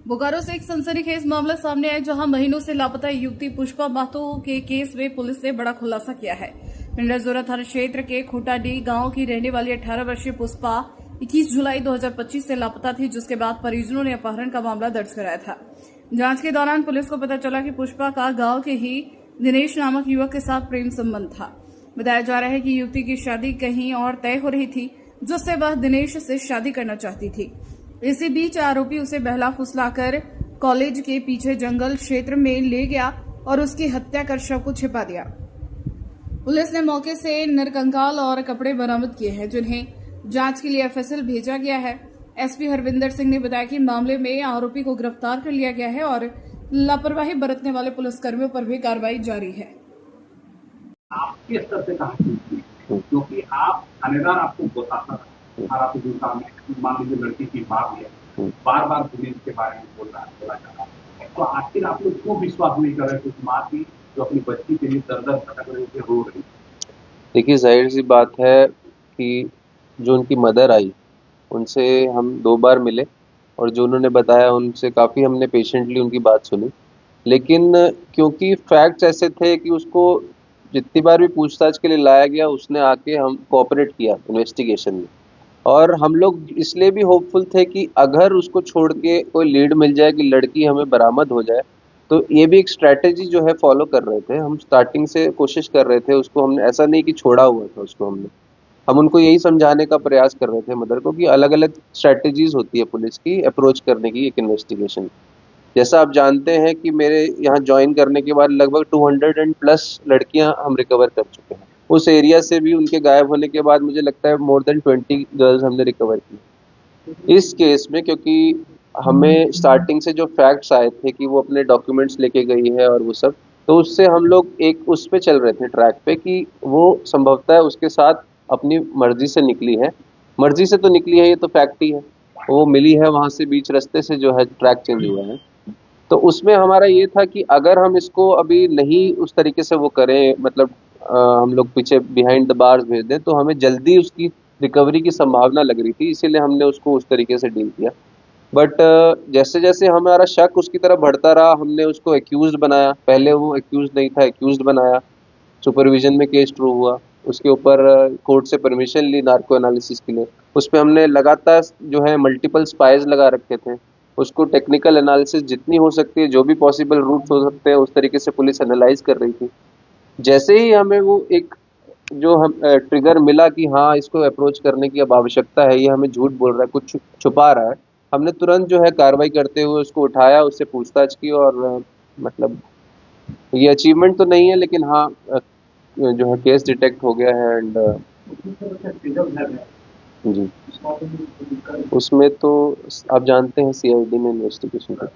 बोकारो से एक सनसनीखेज मामला सामने आया, जहां महीनों से लापता युवती पुष्पा महतो के केस में पुलिस ने बड़ा खुलासा किया है। पिंडरजोरा थाना क्षेत्र के खोटाडी गांव की रहने वाली 18 वर्षीय पुष्पा 21 जुलाई 2025 से लापता थी, जिसके बाद परिजनों ने अपहरण का मामला दर्ज कराया था। जांच के दौरान पुलिस को पता चला कि पुष्पा का गांव के ही दिनेश नामक युवक के साथ प्रेम संबंध था। बताया जा रहा है कि युवती की शादी कहीं और तय हो रही थी, जिससे वह दिनेश से शादी करना चाहती थी। इसी बीच आरोपी उसे बहला फुसलाकर कॉलेज के पीछे जंगल क्षेत्र में ले गया और उसकी हत्या कर शव को छिपा दिया। पुलिस ने मौके से नरकंकाल और कपड़े बरामद किए हैं, जिन्हें जांच के लिए एफएसएल भेजा गया है। एसपी हरविंदर सिंह ने बताया कि मामले में आरोपी को गिरफ्तार कर लिया गया है और लापरवाही बरतने वाले पुलिसकर्मियों पर भी कार्रवाई जारी है। आपके स्तर से कहा क्योंकि आप थानेदार आपको बताता था और आपके जो सामने मान लीजिए लड़की की बात है, बार बार पुलिस के बारे में बोला जा रहा है, तो आखिर आप लोग क्यों विश्वास नहीं कर रहे थे उस माँ की जो अपनी बच्ची के लिए दर दर भटक रही थी, रो रही? देखिए, जाहिर सी बात है कि जो उनकी मदर आई उनसे हम 2 बार मिले और जो उन्होंने बताया उनसे काफ़ी हमने पेशेंटली उनकी बात सुनी। लेकिन क्योंकि फैक्ट्स ऐसे थे कि उसको जितनी बार भी पूछताछ के लिए लाया गया उसने आके हम कोऑपरेट किया इन्वेस्टिगेशन में। और हम लोग इसलिए भी होपफुल थे कि अगर उसको छोड़ के कोई लीड मिल जाए कि लड़की हमें बरामद हो जाए, तो ये भी एक स्ट्रैटेजी जो है फॉलो कर रहे थे। हम स्टार्टिंग से कोशिश कर रहे थे उसको, हमने ऐसा नहीं कि छोड़ा हुआ था उसको हमने। हम उनको यही समझाने का प्रयास कर रहे थे मदर को कि अलग-अलग स्ट्रैटेजीज होती है पुलिस की अप्रोच करने की एक इन्वेस्टिगेशन। जैसा आप जानते हैं कि मेरे यहाँ जॉइन करने के बाद लगभग 200 एंड प्लस लड़कियां हम रिकवर कर चुके हैं। उस एरिया से भी उनके गायब होने के बाद मुझे लगता है मोर देन 20 गर्ल्स हमने रिकवर की। इस केस में क्योंकि हमें स्टार्टिंग से जो फैक्ट्स आए थे कि वो अपने डॉक्यूमेंट्स लेके गई है और वो सब, तो उससे हम लोग एक उस पे चल रहे थे ट्रैक पे कि वो संभवतः उसके साथ अपनी मर्जी से निकली है। मर्जी से तो निकली है, ये तो फैक्ट ही है। वो मिली है वहां से, बीच रास्ते से जो है ट्रैक चेंज हुआ है। तो उसमें हमारा ये था कि अगर हम इसको अभी नहीं उस तरीके से वो करें, मतलब हम लोग पीछे बिहाइंड द बार्स भेज दें, तो हमें जल्दी उसकी रिकवरी की संभावना लग रही थी, इसीलिए हमने उसको उस तरीके से डील किया। बट जैसे जैसे हमारा शक उसकी तरफ बढ़ता रहा, हमने उसको एक्यूज्ड बनाया। पहले वो एक्यूज्ड नहीं था, एक्यूज्ड बनाया। सुपरविजन में केस ट्रू हुआ। उसके ऊपर कोर्ट से परमिशन ली नार्को एनालिसिस के लिए। उसपे हमने लगातार जो है मल्टीपल स्पाइज लगा रखे थे। उसको टेक्निकल एनालिसिस जितनी हो सकती है, जो भी पॉसिबल रूट्स हो सकते हैं, उस तरीके से पुलिस एनालाइज कर रही थी। जैसे ही हमें वो एक जो हम ट्रिगर मिला कि हाँ, इसको अप्रोच करने की अब आवश्यकता है, ये हमें झूठ बोल रहा है, कुछ छुपा रहा है, हमने तुरंत जो है कार्रवाई करते हुए उसको उठाया, उससे पूछताछ की और मतलब ये अचीवमेंट तो नहीं है, लेकिन हाँ, जो है केस डिटेक्ट हो गया है एंड जी, उसमें तो आप जानते हैं सीआईडी ने इन्वेस्टिगेशन कर